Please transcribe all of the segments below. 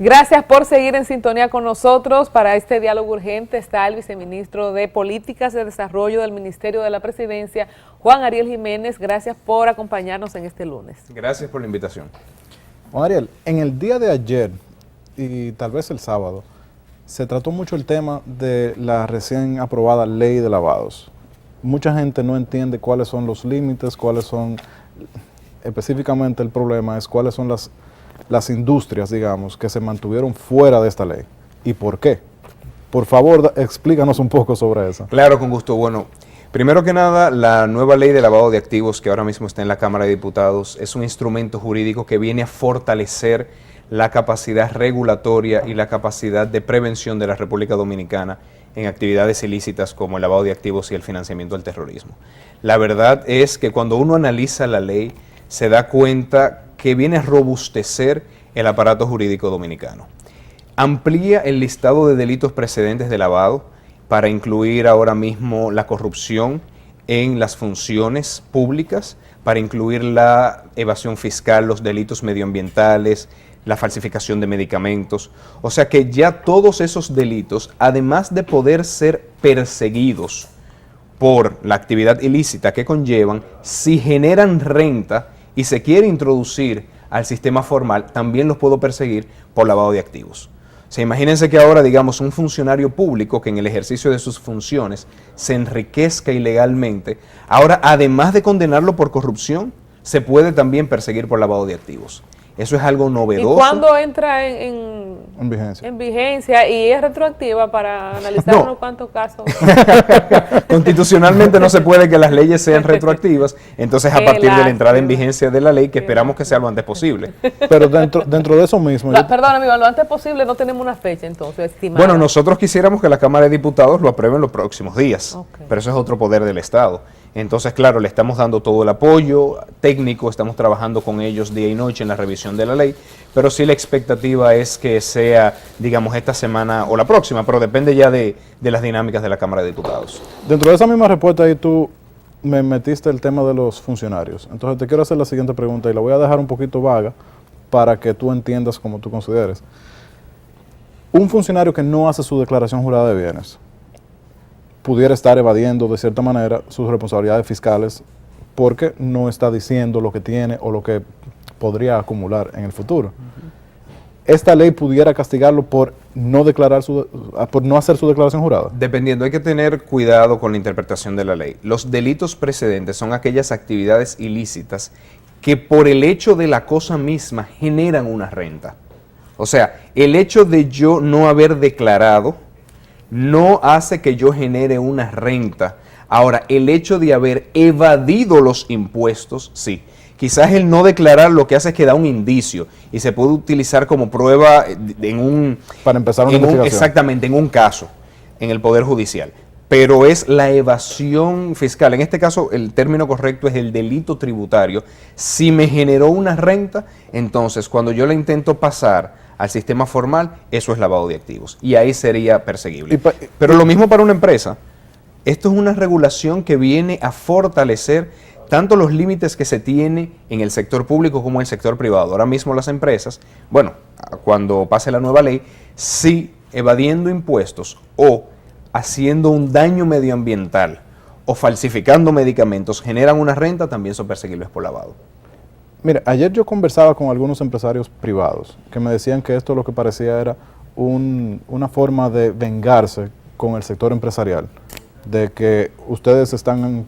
Gracias por seguir en sintonía con nosotros. Para este diálogo urgente está el viceministro de Políticas de Desarrollo del Ministerio de la Presidencia, Juan Ariel Jiménez. Gracias por acompañarnos en este lunes. Gracias por la invitación. Juan Ariel, en el día de ayer y tal vez el sábado, se trató mucho el tema de la recién aprobada ley de lavados. Mucha gente no entiende cuáles son los límites, cuáles son, específicamente el problema es cuáles son las industrias, digamos, que se mantuvieron fuera de esta ley. ¿Y por qué? Por favor, explícanos un poco sobre eso. Claro, con gusto. Bueno, primero que nada, la nueva ley de lavado de activos que ahora mismo está en la Cámara de Diputados es un instrumento jurídico que viene a fortalecer la capacidad regulatoria y la capacidad de prevención de la República Dominicana en actividades ilícitas como el lavado de activos y el financiamiento del terrorismo. La verdad es que cuando uno analiza la ley, se da cuenta que viene a robustecer el aparato jurídico dominicano. Amplía el listado de delitos precedentes de lavado para incluir ahora mismo la corrupción en las funciones públicas, para incluir la evasión fiscal, los delitos medioambientales, la falsificación de medicamentos. O sea que ya todos esos delitos, además de poder ser perseguidos por la actividad ilícita que conllevan, si generan renta y se quiere introducir al sistema formal, también los puedo perseguir por lavado de activos. O sea, imagínense que ahora, digamos, un funcionario público que en el ejercicio de sus funciones se enriquezca ilegalmente, ahora, además de condenarlo por corrupción, se puede también perseguir por lavado de activos. Eso es algo novedoso. ¿Y cuándo entra en vigencia? En vigencia y es retroactiva para analizar unos cuantos casos. Constitucionalmente no se puede que las leyes sean retroactivas, entonces a partir de la entrada en vigencia de la ley, que esperamos que sea lo antes posible. Pero dentro de eso mismo... Perdóname, Iván, lo antes posible no tenemos una fecha entonces estimada. Bueno, nosotros quisiéramos que la Cámara de Diputados lo apruebe en los próximos días, pero eso es otro poder del Estado. Entonces, claro, le estamos dando todo el apoyo técnico, estamos trabajando con ellos día y noche en la revisión de la ley, pero sí la expectativa es que sea, digamos, esta semana o la próxima, pero depende ya de las dinámicas de la Cámara de Diputados. Dentro de esa misma respuesta ahí tú me metiste el tema de los funcionarios. Entonces te quiero hacer la siguiente pregunta y la voy a dejar un poquito vaga para que tú entiendas como tú consideres. Un funcionario que no hace su declaración jurada de bienes pudiera estar evadiendo de cierta manera sus responsabilidades fiscales porque no está diciendo lo que tiene o lo que podría acumular en el futuro. ¿Esta ley pudiera castigarlo por no hacer su declaración jurada? Dependiendo, hay que tener cuidado con la interpretación de la ley. Los delitos precedentes son aquellas actividades ilícitas que por el hecho de la cosa misma generan una renta. O sea, el hecho de yo no haber declarado no hace que yo genere una renta. Ahora, el hecho de haber evadido los impuestos, sí. Quizás el no declarar lo que hace es que da un indicio y se puede utilizar como prueba para empezar una investigación. Exactamente, en un caso, en el Poder Judicial. Pero es la evasión fiscal. En este caso, el término correcto es el delito tributario. Si me generó una renta, entonces cuando yo la intento pasar al sistema formal, eso es lavado de activos. Y ahí sería perseguible. Pero lo mismo para una empresa. Esto es una regulación que viene a fortalecer tanto los límites que se tiene en el sector público como en el sector privado. Ahora mismo las empresas, bueno, cuando pase la nueva ley, si evadiendo impuestos o haciendo un daño medioambiental o falsificando medicamentos generan una renta, también son perseguibles por lavado. Mira, ayer yo conversaba con algunos empresarios privados que me decían que esto lo que parecía era una forma de vengarse con el sector empresarial, de que ustedes están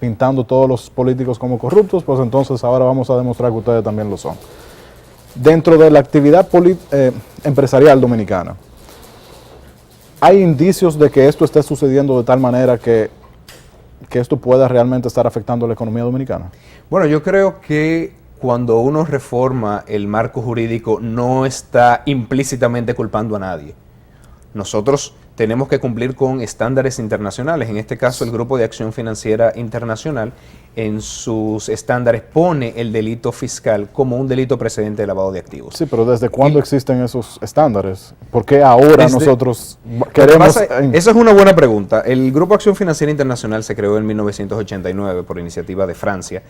pintando todos los políticos como corruptos, pues entonces ahora vamos a demostrar que ustedes también lo son. Dentro de la actividad empresarial dominicana, ¿hay indicios de que esto esté sucediendo de tal manera que esto pueda realmente estar afectando la economía dominicana? Bueno, yo creo que cuando uno reforma el marco jurídico no está implícitamente culpando a nadie. Nosotros tenemos que cumplir con estándares internacionales. En este caso, el Grupo de Acción Financiera Internacional, en sus estándares, pone el delito fiscal como un delito precedente de lavado de activos. Sí, pero ¿desde cuándo existen esos estándares? ¿Por qué ahora nosotros queremos...? Esa es una buena pregunta. El Grupo de Acción Financiera Internacional se creó en 1989 por iniciativa de Francia.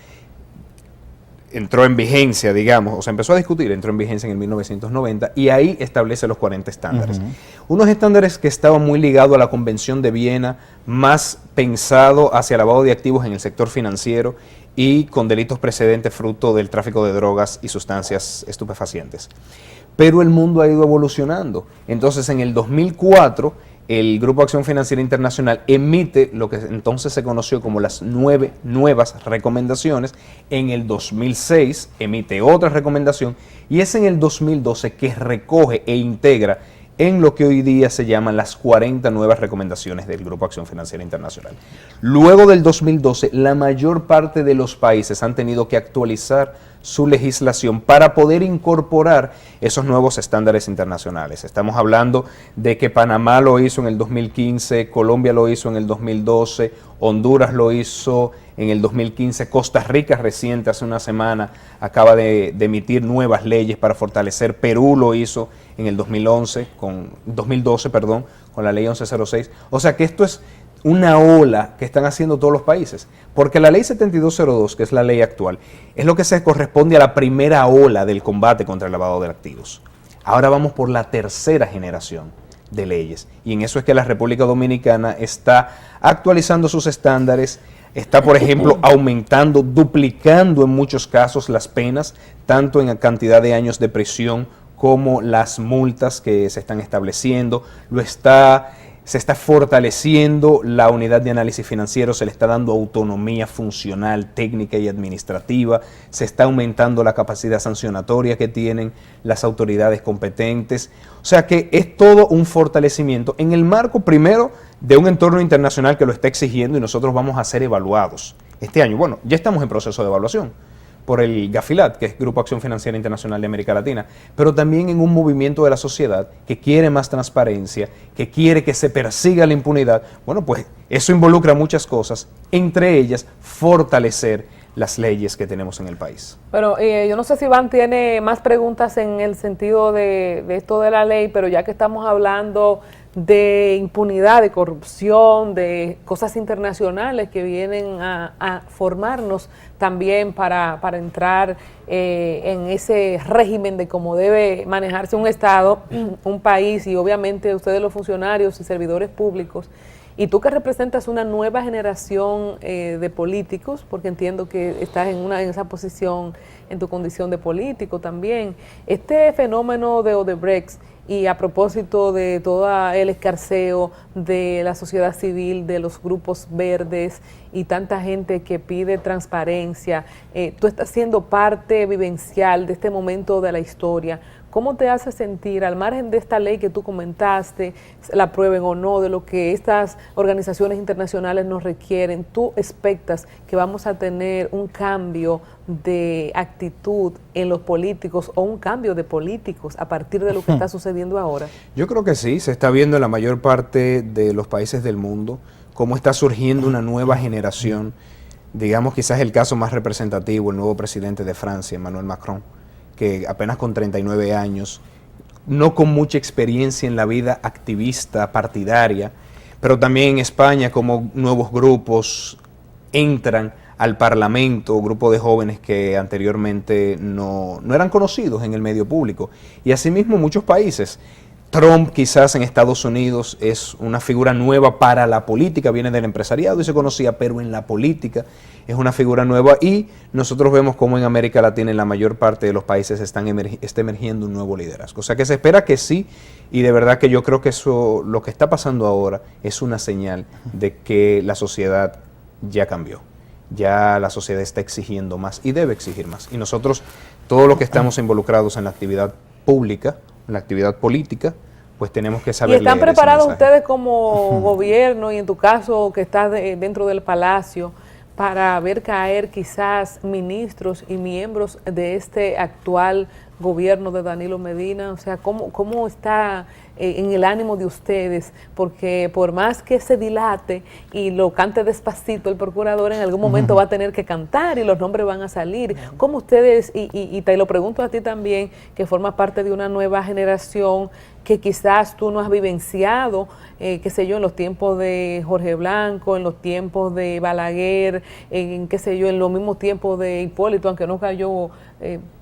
entró en vigencia, digamos, o sea, empezó a discutir, entró en vigencia en el 1990 y ahí establece los 40 estándares. Unos estándares que estaban muy ligados a la Convención de Viena, más pensado hacia lavado de activos en el sector financiero y con delitos precedentes fruto del tráfico de drogas y sustancias estupefacientes. Pero el mundo ha ido evolucionando. Entonces, en el 2004, el Grupo de Acción Financiera Internacional emite lo que entonces se conoció como las 9 nuevas recomendaciones. En el 2006 emite otra recomendación y es en el 2012 que recoge e integra en lo que hoy día se llaman las 40 nuevas recomendaciones del Grupo de Acción Financiera Internacional. Luego del 2012, la mayor parte de los países han tenido que actualizar su legislación para poder incorporar esos nuevos estándares internacionales. Estamos hablando de que Panamá lo hizo en el 2015, Colombia lo hizo en el 2012, Honduras lo hizo en el 2015, Costa Rica reciente, hace una semana, acaba de emitir nuevas leyes para fortalecer, Perú lo hizo en el 2012, con la ley 1106. O sea que esto es una ola que están haciendo todos los países, porque la ley 7202, que es la ley actual, es lo que se corresponde a la primera ola del combate contra el lavado de activos. Ahora vamos por la tercera generación de leyes, y en eso es que la República Dominicana está actualizando sus estándares, está, por ejemplo, aumentando, duplicando en muchos casos las penas, tanto en cantidad de años de prisión como las multas que se están estableciendo, se está fortaleciendo la unidad de análisis financiero, se le está dando autonomía funcional, técnica y administrativa, se está aumentando la capacidad sancionatoria que tienen las autoridades competentes. O sea que es todo un fortalecimiento en el marco, primero, de un entorno internacional que lo está exigiendo y nosotros vamos a ser evaluados este año. Bueno, ya estamos en proceso de evaluación por el GAFILAT, que es Grupo Acción Financiera Internacional de América Latina, pero también en un movimiento de la sociedad que quiere más transparencia, que quiere que se persiga la impunidad. Bueno, pues eso involucra muchas cosas, entre ellas fortalecer las leyes que tenemos en el país. Bueno, yo no sé si Iván tiene más preguntas en el sentido de esto de la ley, pero ya que estamos hablando de impunidad, de corrupción, de cosas internacionales que vienen a formarnos también para entrar en ese régimen de cómo debe manejarse un Estado, un país, y obviamente ustedes los funcionarios y servidores públicos, y tú que representas una nueva generación de políticos, porque entiendo que estás en esa posición en tu condición de político también, este fenómeno de Odebrecht, y a propósito de todo el escarceo de la sociedad civil, de los grupos verdes y tanta gente que pide transparencia, tú estás siendo parte vivencial de este momento de la historia. ¿Cómo te hace sentir, al margen de esta ley que tú comentaste, la aprueben o no, de lo que estas organizaciones internacionales nos requieren? ¿Tú expectas que vamos a tener un cambio de actitud en los políticos o un cambio de políticos a partir de lo que está sucediendo ahora? Yo creo que sí, se está viendo en la mayor parte de los países del mundo cómo está surgiendo una nueva generación. Digamos, quizás el caso más representativo, el nuevo presidente de Francia, Emmanuel Macron, que apenas con 39 años, no con mucha experiencia en la vida activista, partidaria, pero también en España como nuevos grupos entran al Parlamento, grupo de jóvenes que anteriormente no eran conocidos en el medio público. Y asimismo muchos países. Trump quizás en Estados Unidos es una figura nueva para la política, viene del empresariado y se conocía, pero en la política es una figura nueva, y nosotros vemos como en América Latina en la mayor parte de los países está emergiendo un nuevo liderazgo. O sea que se espera que sí, y de verdad que yo creo que eso, lo que está pasando ahora es una señal de que la sociedad ya cambió. Ya la sociedad está exigiendo más y debe exigir más. Y nosotros, todos los que estamos involucrados en la actividad pública, en la actividad política, pues tenemos que saber. ¿Y están preparados ustedes como gobierno, y en tu caso que estás dentro del Palacio, para ver caer quizás ministros y miembros de este actual gobierno de Danilo Medina? O sea, ¿cómo está en el ánimo de ustedes, porque por más que se dilate y lo cante despacito el procurador, en algún momento va a tener que cantar y los nombres van a salir. ¿Cómo ustedes, y te lo pregunto a ti también, que formas parte de una nueva generación que quizás tú no has vivenciado, qué sé yo, en los tiempos de Jorge Blanco, en los tiempos de Balaguer, qué sé yo, en los mismos tiempos de Hipólito, aunque no cayó,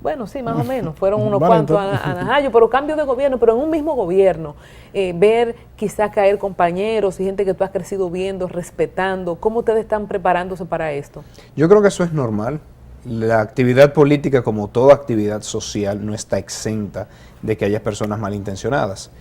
bueno, sí, más o menos, fueron unos cuantos a Najayo, pero cambio de gobierno, pero en un mismo gobierno, ver quizás caer compañeros y gente que tú has crecido viendo, respetando, ¿cómo ustedes están preparándose para esto? Yo creo que eso es normal. La actividad política, como toda actividad social, no está exenta de que haya personas malintencionadas.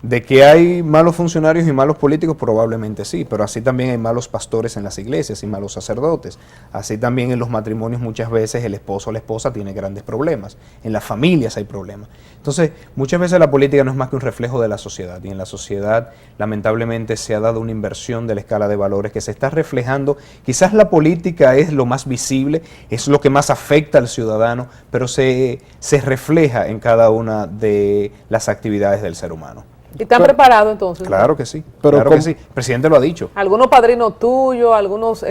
De que hay malos funcionarios y malos políticos, probablemente sí, pero así también hay malos pastores en las iglesias y malos sacerdotes. Así también en los matrimonios muchas veces el esposo o la esposa tiene grandes problemas. En las familias hay problemas. Entonces, muchas veces la política no es más que un reflejo de la sociedad, y en la sociedad lamentablemente se ha dado una inversión de la escala de valores que se está reflejando. Quizás la política es lo más visible, es lo que más afecta al ciudadano, pero se refleja en cada una de las actividades del ser humano. ¿Y están preparados entonces? Claro que sí, pero claro que sí. El presidente lo ha dicho. Algunos padrinos tuyos, algunos, tú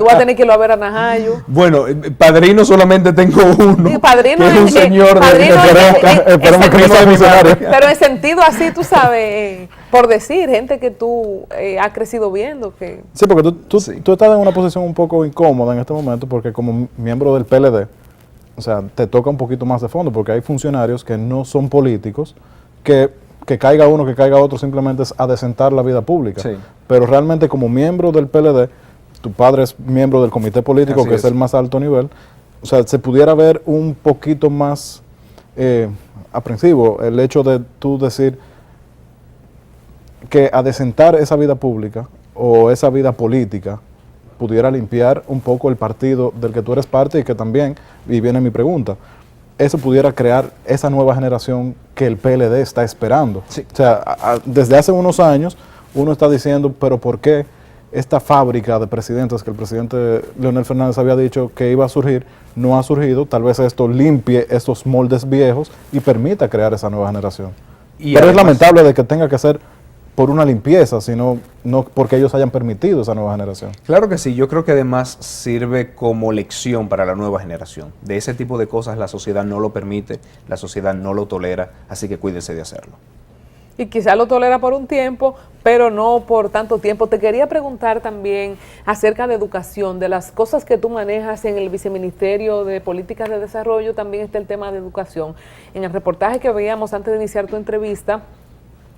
vas a tener que ir a ver a Najayo. Bueno, padrino solamente tengo uno, Sí, padrino que es un señor esperemos que no sea funcionario. Pero en sentido así, tú sabes, por decir, gente que tú has crecido viendo. Que Sí, porque tú estás en una posición un poco incómoda en este momento, porque como miembro del PLD, o sea, te toca un poquito más de fondo, porque hay funcionarios que no son políticos, que caiga uno, que caiga otro, simplemente es adecentar la vida pública. Sí. Pero realmente como miembro del PLD, tu padre es miembro del comité político, Así que es el más alto nivel, o sea, se pudiera ver un poquito más aprensivo el hecho de tú decir que adecentar esa vida pública o esa vida política pudiera limpiar un poco el partido del que tú eres parte, y que también, y viene mi pregunta, eso pudiera crear esa nueva generación que el PLD está esperando. Sí. O sea, desde hace unos años uno está diciendo, pero ¿por qué esta fábrica de presidentes que el presidente Leonel Fernández había dicho que iba a surgir, no ha surgido? Tal vez esto limpie estos moldes viejos y permita crear esa nueva generación. Y pero además, es lamentable de que tenga que ser por una limpieza, sino no porque ellos hayan permitido esa nueva generación. Claro que sí, yo creo que además sirve como lección para la nueva generación. De ese tipo de cosas la sociedad no lo permite, la sociedad no lo tolera, así que cuídese de hacerlo. y quizá lo tolera por un tiempo, pero no por tanto tiempo. Te quería preguntar también acerca de educación, de las cosas que tú manejas en el Viceministerio de Políticas de Desarrollo, también está el tema de educación. En el reportaje que veíamos antes de iniciar tu entrevista,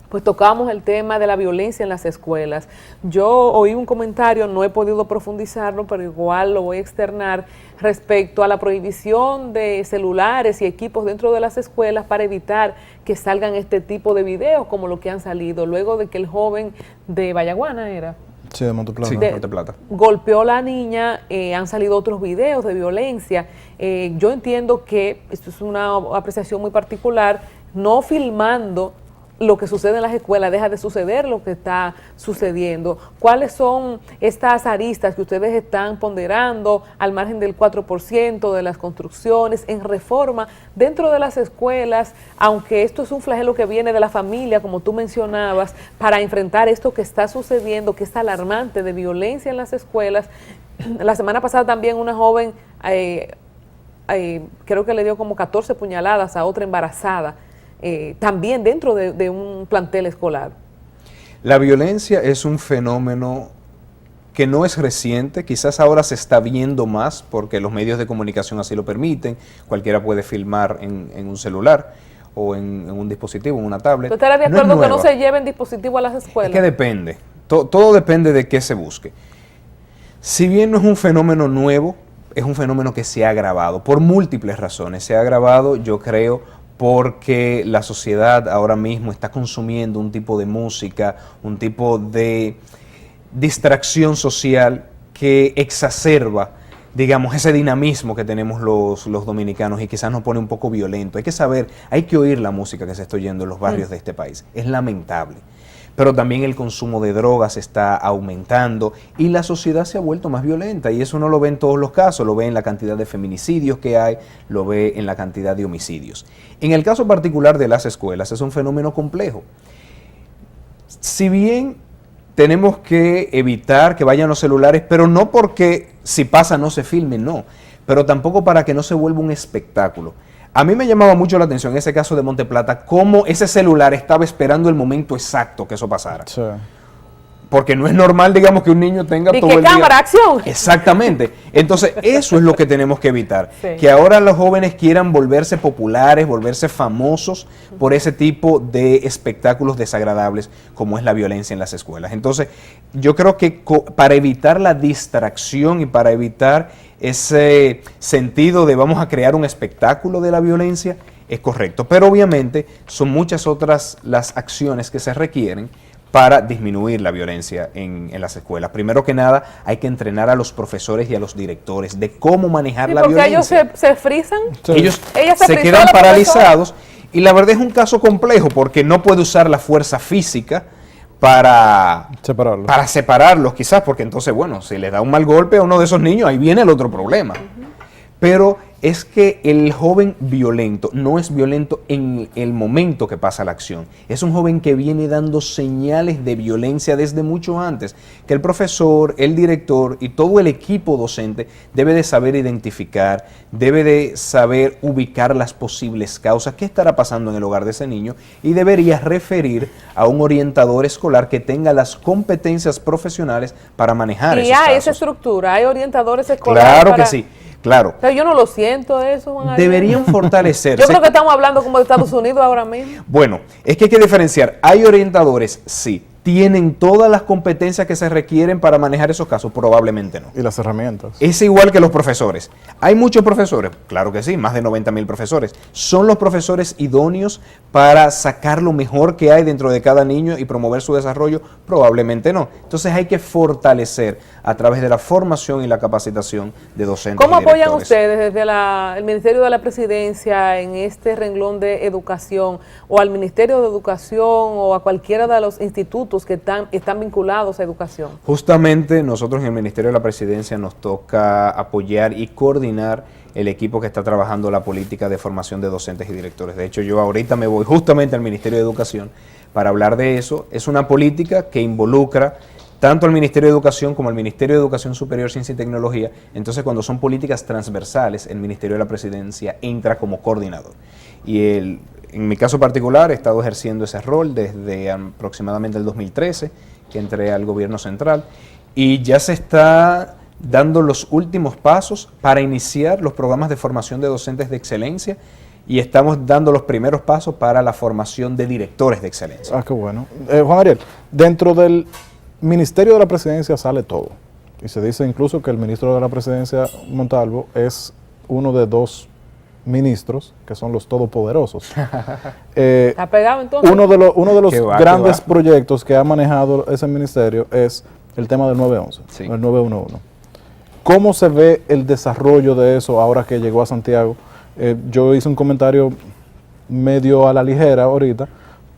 pues tocamos el tema de la violencia en las escuelas. Yo oí un comentario, no he podido profundizarlo, pero igual lo voy a externar, respecto a la prohibición de celulares y equipos dentro de las escuelas para evitar que salgan este tipo de videos como los que han salido, luego de que el joven de Vallaguana era. Sí, de Monteplata. Sí, Monteplata. Golpeó a la niña, han salido otros videos de violencia. Yo entiendo que esto es una apreciación muy particular, no filmando lo que sucede en las escuelas, deja de suceder lo que está sucediendo. ¿Cuáles son estas aristas que ustedes están ponderando al margen del 4% de las construcciones en reforma dentro de las escuelas, aunque esto es un flagelo que viene de la familia, como tú mencionabas, para enfrentar esto que está sucediendo, que es alarmante, de violencia en las escuelas? La semana pasada también una joven, creo que le dio como 14 puñaladas a otra embarazada, también dentro de un plantel escolar. La violencia es un fenómeno que no es reciente, quizás ahora se está viendo más porque los medios de comunicación así lo permiten, cualquiera puede filmar en un celular o en un dispositivo, en una tablet. ¿Tú estarás de acuerdo que no se lleven dispositivos a las escuelas? Es que depende, todo depende de qué se busque. Si bien no es un fenómeno nuevo, es un fenómeno que se ha agravado por múltiples razones. Se ha agravado, yo creo, porque la sociedad ahora mismo está consumiendo un tipo de música, un tipo de distracción social que exacerba, digamos, ese dinamismo que tenemos los dominicanos y quizás nos pone un poco violento. Hay que saber, hay que oír la música que se está oyendo en los barrios de este país. Es lamentable. pero también el consumo de drogas está aumentando y la sociedad se ha vuelto más violenta, y eso uno lo ve en todos los casos, lo ve en la cantidad de feminicidios que hay, lo ve en la cantidad de homicidios. En el caso particular de las escuelas es un fenómeno complejo. Si bien tenemos que evitar que vayan los celulares, pero no porque si pasa no se filmen, no, pero tampoco para que no se vuelva un espectáculo. A mí me llamaba mucho la atención en ese caso de Monteplata, cómo ese celular estaba esperando el momento exacto que eso pasara. Sí. Porque no es normal, digamos, que un niño tenga ¿Y todo qué el día... cámara, acción? Exactamente. Entonces, eso es lo que tenemos que evitar. Sí. Que ahora los jóvenes quieran volverse populares, volverse famosos por ese tipo de espectáculos desagradables como es la violencia en las escuelas. Entonces, yo creo que para evitar la distracción y para evitar ese sentido de vamos a crear un espectáculo de la violencia, es correcto. Pero obviamente son muchas otras las acciones que se requieren para disminuir la violencia en las escuelas. Primero que nada, hay que entrenar a los profesores y a los directores de cómo manejar la violencia. Porque ellos se frisan. Sí. Ellos Ella se frizó quedan la paralizados y la verdad es un caso complejo porque no puede usar la fuerza física para separarlos quizás, porque entonces, bueno, si le da un mal golpe a uno de esos niños, ahí viene el otro problema. Pero es que el joven violento no es violento en el momento que pasa la acción. Es un joven que viene dando señales de violencia desde mucho antes, que el profesor, el director y todo el equipo docente debe de saber identificar, debe de saber ubicar las posibles causas, qué estará pasando en el hogar de ese niño, y debería referir a un orientador escolar que tenga las competencias profesionales para manejar esos casos. Y hay esa estructura, hay orientadores escolares. Claro que sí. Claro. Pero yo no lo siento eso, Juan Ariel. Deberían fortalecerse. Yo creo que estamos hablando como de Estados Unidos ahora mismo. Bueno, es que hay que diferenciar. Hay orientadores, sí. ¿Tienen todas las competencias que se requieren para manejar esos casos? Probablemente no. Y las herramientas. Es igual que los profesores. ¿Hay muchos profesores? Claro que sí, más de 90,000 profesores. ¿Son los profesores idóneos para sacar lo mejor que hay dentro de cada niño y promover su desarrollo? Probablemente no. Entonces hay que fortalecer a través de la formación y la capacitación de docentes. ¿Cómo y apoyan directores. ustedes desde el Ministerio de la Presidencia en este renglón de educación, o al Ministerio de Educación o a cualquiera de los institutos que están vinculados a educación? Justamente nosotros en el Ministerio de la Presidencia nos toca apoyar y coordinar el equipo que está trabajando la política de formación de docentes y directores. De hecho, yo ahorita me voy justamente al Ministerio de Educación para hablar de eso. Es una política que involucra tanto al Ministerio de Educación como al Ministerio de Educación Superior, Ciencia y Tecnología. Entonces, cuando son políticas transversales, el Ministerio de la Presidencia entra como coordinador. Y en mi caso particular he estado ejerciendo ese rol desde aproximadamente el 2013, que entré al gobierno central, y ya se está dando los últimos pasos para iniciar los programas de formación de docentes de excelencia, y estamos dando los primeros pasos para la formación de directores de excelencia. Ah, qué bueno. Juan Ariel, dentro del Ministerio de la Presidencia sale todo, y se dice incluso que el ministro de la Presidencia, Montalvo, es uno de dos ministros que son los todopoderosos. ¿Está pegado entonces? Uno de los ¿Qué grandes proyectos que ha manejado ese ministerio es el tema del 911, Sí. el 911. ¿Cómo se ve el desarrollo de eso ahora que llegó a Santiago? Yo hice un comentario medio a la ligera ahorita,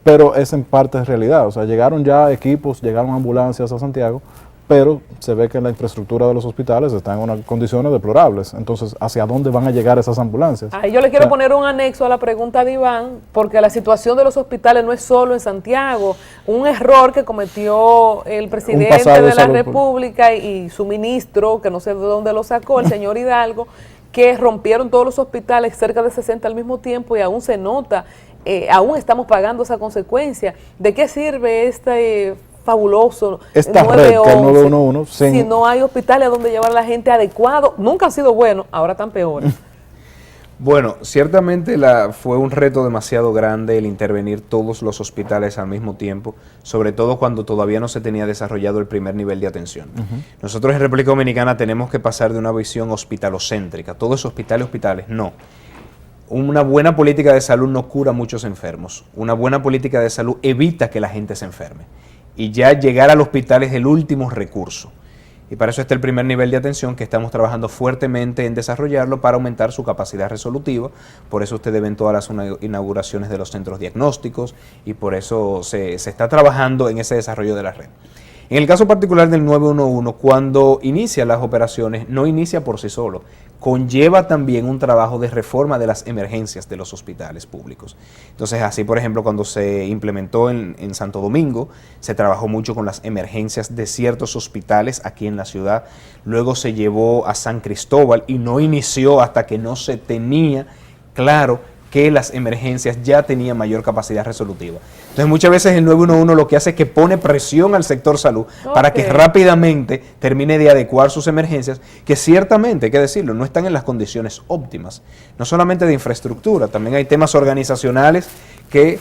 pero es en parte realidad. O sea, llegaron ya equipos, llegaron ambulancias a Santiago, pero se ve que la infraestructura de los hospitales está en unas condiciones deplorables. Entonces, ¿hacia dónde van a llegar esas ambulancias? Ahí yo le quiero poner un anexo a la pregunta de Iván, porque la situación de los hospitales no es solo en Santiago. Un error que cometió el presidente pasado de la salud República y su ministro, que no sé de dónde lo sacó, el señor Hidalgo, que rompieron todos los hospitales, cerca de 60 al mismo tiempo, y aún se nota, aún estamos pagando esa consecuencia. ¿De qué sirve fabuloso Esta red, que el 911, si no hay hospitales donde llevar a la gente adecuado? Nunca han sido buenos, ahora están peores. Bueno, ciertamente fue un reto demasiado grande el intervenir todos los hospitales al mismo tiempo, sobre todo cuando todavía no se tenía desarrollado el primer nivel de atención. Nosotros en República Dominicana tenemos que pasar de una visión hospitalocéntrica, todos hospitales, no. Una buena política de salud no cura a muchos enfermos, una buena política de salud evita que la gente se enferme, y ya llegar al hospital es el último recurso. Y para eso está el primer nivel de atención, que estamos trabajando fuertemente en desarrollarlo para aumentar su capacidad resolutiva. Por eso ustedes ven todas las inauguraciones de los centros diagnósticos y por eso se está trabajando en ese desarrollo de la red. En el caso particular del 911, cuando inicia las operaciones, no inicia por sí solo, conlleva también un trabajo de reforma de las emergencias de los hospitales públicos. Entonces, así por ejemplo, cuando se implementó en Santo Domingo, se trabajó mucho con las emergencias de ciertos hospitales aquí en la ciudad, luego se llevó a San Cristóbal y no inició hasta que no se tenía claro que las emergencias ya tenían mayor capacidad resolutiva. Entonces muchas veces el 911 lo que hace es que pone presión al sector salud para que rápidamente termine de adecuar sus emergencias, que ciertamente, hay que decirlo, no están en las condiciones óptimas, no solamente de infraestructura, también hay temas organizacionales que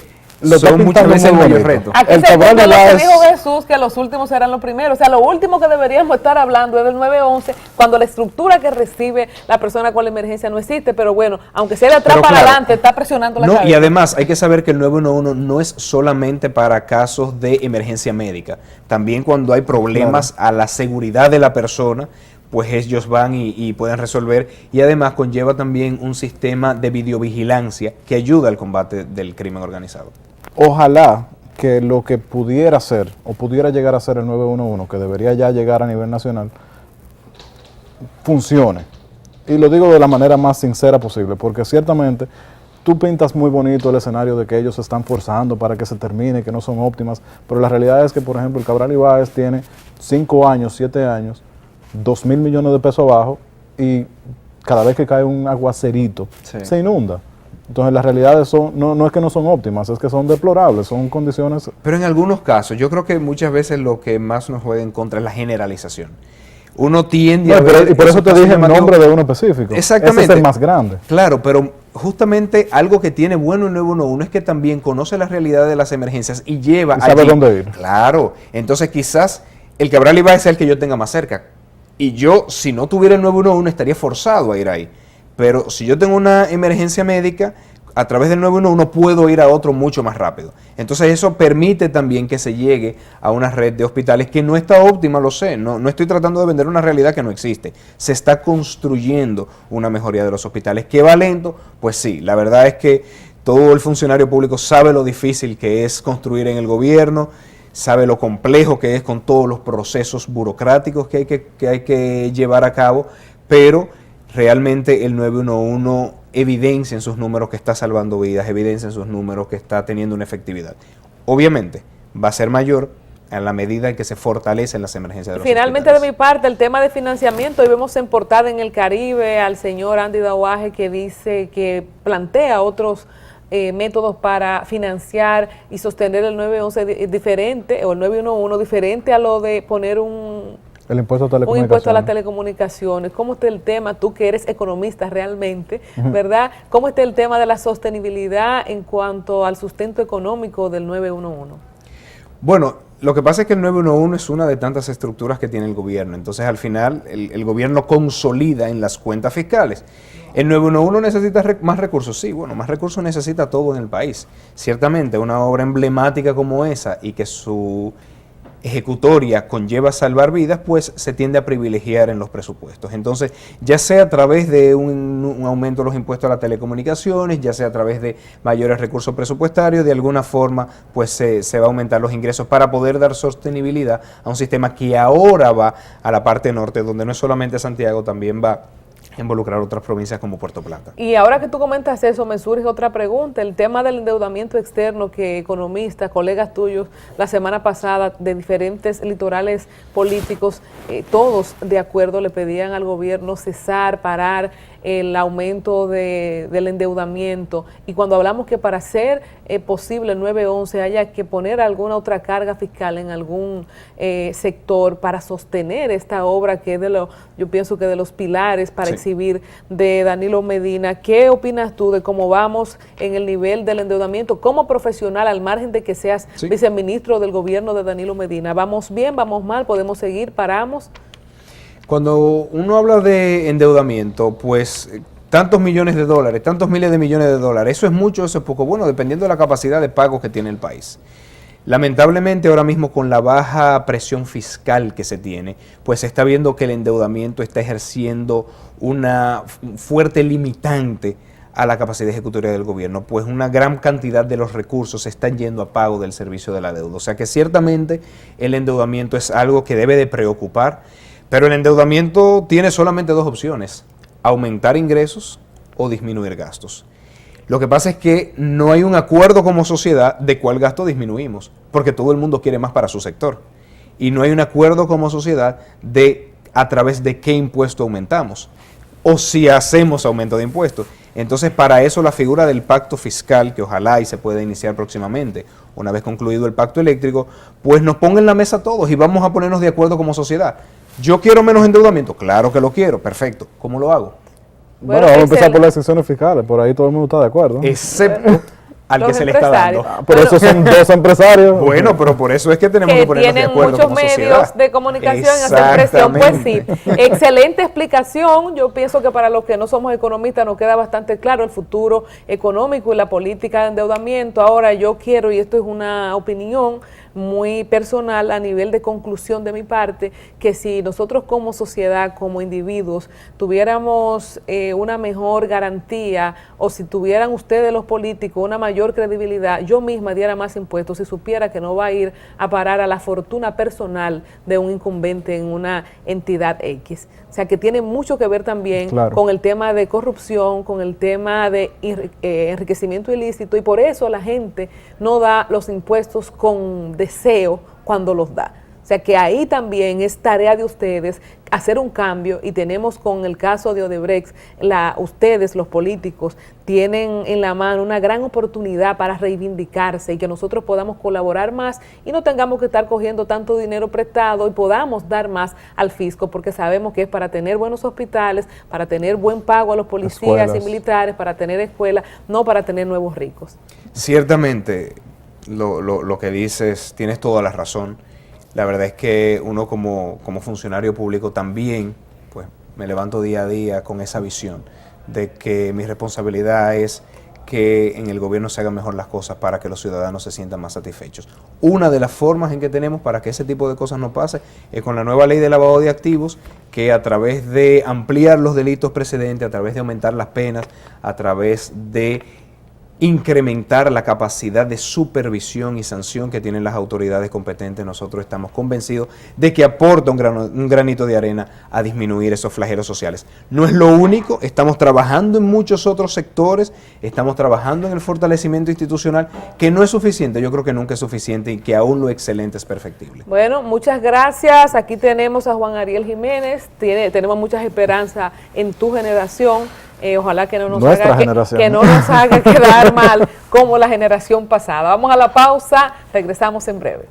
son muchas veces el mayor reto. Aquí se escucha lo que dijo Jesús, que los últimos serán los primeros. O sea, lo último que deberíamos estar hablando es del 911, cuando la estructura que recibe la persona con la emergencia no existe. Pero bueno, aunque sea de atrás para adelante, está presionando la cabeza. Y además hay que saber que el 911 no es solamente para casos de emergencia médica. También cuando hay problemas a la seguridad de la persona, pues ellos van y pueden resolver, y además conlleva también un sistema de videovigilancia que ayuda al combate del crimen organizado. Ojalá que lo que pudiera ser o pudiera llegar a ser el 911, que debería ya llegar a nivel nacional, funcione. Y lo digo de la manera más sincera posible, porque ciertamente tú pintas muy bonito el escenario de que ellos se están forzando para que se termine, que no son óptimas, pero la realidad es que, por ejemplo, el Cabral Ibáez tiene 5 años, 7 años, 2.000 millones de pesos abajo, y cada vez que cae un aguacerito, se inunda. Entonces las realidades no es que no son óptimas, es que son deplorables, son condiciones... Pero en algunos casos, yo creo que muchas veces lo que más nos juega en contra es la generalización. Uno tiende a ver... Y por eso te dije el nombre de uno específico. Exactamente. Ese es el más grande. Claro, pero justamente algo que tiene bueno el 911 es que también conoce la realidad de las emergencias y lleva... Y sabe allí, dónde ir. Claro. Entonces quizás el Cabral Ibáez es el que yo tenga más cerca. Y yo, si no tuviera el 911, estaría forzado a ir ahí. Pero si yo tengo una emergencia médica, a través del 911 puedo ir a otro mucho más rápido. Entonces eso permite también que se llegue a una red de hospitales que no está óptima, lo sé. No estoy tratando de vender una realidad que no existe. Se está construyendo una mejoría de los hospitales. ¿Que va lento? Pues sí, la verdad es que todo el funcionario público sabe lo difícil que es construir en el gobierno, sabe lo complejo que es con todos los procesos burocráticos que hay que llevar a cabo, pero realmente el 911 evidencia en sus números que está salvando vidas, evidencia en sus números que está teniendo una efectividad. Obviamente va a ser mayor en la medida en que se fortalecen las emergencias de los Finalmente, hospitales. de mi parte, el tema de financiamiento, hoy vemos en portada en el Caribe al señor Andy Dauaje, que dice que plantea otros métodos para financiar y sostener el 911 diferente, o el 911 diferente a lo de poner el impuesto a telecomunicaciones. Un impuesto a las telecomunicaciones. ¿Cómo está el tema? Tú que eres economista realmente, ¿verdad? ¿Cómo está el tema de la sostenibilidad en cuanto al sustento económico del 911? Bueno, lo que pasa es que el 911 es una de tantas estructuras que tiene el gobierno. Entonces, al final, el gobierno consolida en las cuentas fiscales. ¿El 911 necesita más recursos? Sí, bueno, más recursos necesita todo en el país. Ciertamente, una obra emblemática como esa y que su ejecutoria conlleva salvar vidas, pues se tiende a privilegiar en los presupuestos. Entonces, ya sea a través de un aumento de los impuestos a las telecomunicaciones, ya sea a través de mayores recursos presupuestarios, de alguna forma, pues se va a aumentar los ingresos para poder dar sostenibilidad a un sistema que ahora va a la parte norte, donde no es solamente Santiago, también va a involucrar otras provincias como Puerto Plata. Y ahora que tú comentas eso, me surge otra pregunta, el tema del endeudamiento externo que economistas, colegas tuyos, la semana pasada de diferentes litorales políticos, todos de acuerdo le pedían al gobierno cesar, parar el aumento del endeudamiento, y cuando hablamos que para ser posible el 911 haya que poner alguna otra carga fiscal en algún sector para sostener esta obra que es yo pienso que de los pilares para exhibir de Danilo Medina. ¿Qué opinas tú de cómo vamos en el nivel del endeudamiento como profesional, al margen de que seas viceministro del gobierno de Danilo Medina? ¿Vamos bien, vamos mal, podemos seguir, paramos? Cuando uno habla de endeudamiento, pues tantos millones de dólares, tantos miles de millones de dólares, eso es mucho, eso es poco, bueno, dependiendo de la capacidad de pago que tiene el país. Lamentablemente ahora mismo con la baja presión fiscal que se tiene, pues se está viendo que el endeudamiento está ejerciendo una fuerte limitante a la capacidad ejecutoria del gobierno, pues una gran cantidad de los recursos están yendo a pago del servicio de la deuda. O sea que ciertamente el endeudamiento es algo que debe de preocupar, pero el endeudamiento tiene solamente dos opciones: aumentar ingresos o disminuir gastos. Lo que pasa es que no hay un acuerdo como sociedad de cuál gasto disminuimos, porque todo el mundo quiere más para su sector. Y no hay un acuerdo como sociedad de a través de qué impuesto aumentamos, o si hacemos aumento de impuestos. Entonces, para eso la figura del pacto fiscal, que ojalá y se pueda iniciar próximamente, una vez concluido el pacto eléctrico, pues nos ponga en la mesa a todos y vamos a ponernos de acuerdo como sociedad. Yo quiero menos endeudamiento, claro que lo quiero, perfecto. ¿Cómo lo hago? Bueno, vamos a empezar por las secciones fiscales, por ahí todo el mundo está de acuerdo, ¿no? Excepto al que Los se le está dando. empresarios. Por eso son dos empresarios. Bueno, pero por eso es que tenemos que ponernos de tienen acuerdo muchos como medios sociedad. de comunicación en hacer presión. Pues sí, Exactamente. excelente explicación. Yo pienso que para los que no somos economistas nos queda bastante claro el futuro económico y la política de endeudamiento. Ahora yo quiero, y esto es una opinión muy personal a nivel de conclusión de mi parte, que si nosotros como sociedad, como individuos, tuviéramos una mejor garantía, o si tuvieran ustedes los políticos una mayor credibilidad, yo misma diera más impuestos y supiera que no va a ir a parar a la fortuna personal de un incumbente en una entidad X. O sea que tiene mucho que ver también con el tema de corrupción, con el tema de enriquecimiento ilícito, y por eso la gente no da los impuestos con deseo cuando los da. O sea que ahí también es tarea de ustedes hacer un cambio, y tenemos con el caso de Odebrecht, ustedes los políticos tienen en la mano una gran oportunidad para reivindicarse y que nosotros podamos colaborar más y no tengamos que estar cogiendo tanto dinero prestado y podamos dar más al fisco, porque sabemos que es para tener buenos hospitales, para tener buen pago a los policías y militares, para tener escuelas, no para tener nuevos ricos. Ciertamente, lo que dices, tienes toda la razón. La verdad es que uno como funcionario público también, pues me levanto día a día con esa visión de que mi responsabilidad es que en el gobierno se hagan mejor las cosas para que los ciudadanos se sientan más satisfechos. Una de las formas en que tenemos para que ese tipo de cosas no pase es con la nueva ley de lavado de activos, que a través de ampliar los delitos precedentes, a través de aumentar las penas, a través de incrementar la capacidad de supervisión y sanción que tienen las autoridades competentes, nosotros estamos convencidos de que aporta un granito de arena a disminuir esos flagelos sociales. No es lo único, estamos trabajando en muchos otros sectores, estamos trabajando en el fortalecimiento institucional, que no es suficiente, yo creo que nunca es suficiente, y que aún lo excelente es perfectible. Bueno, muchas gracias. Aquí tenemos a Juan Ariel Jiménez, tenemos muchas esperanzas en tu generación. Ojalá que no nos haga quedar mal como la generación pasada. Vamos a la pausa, regresamos en breve.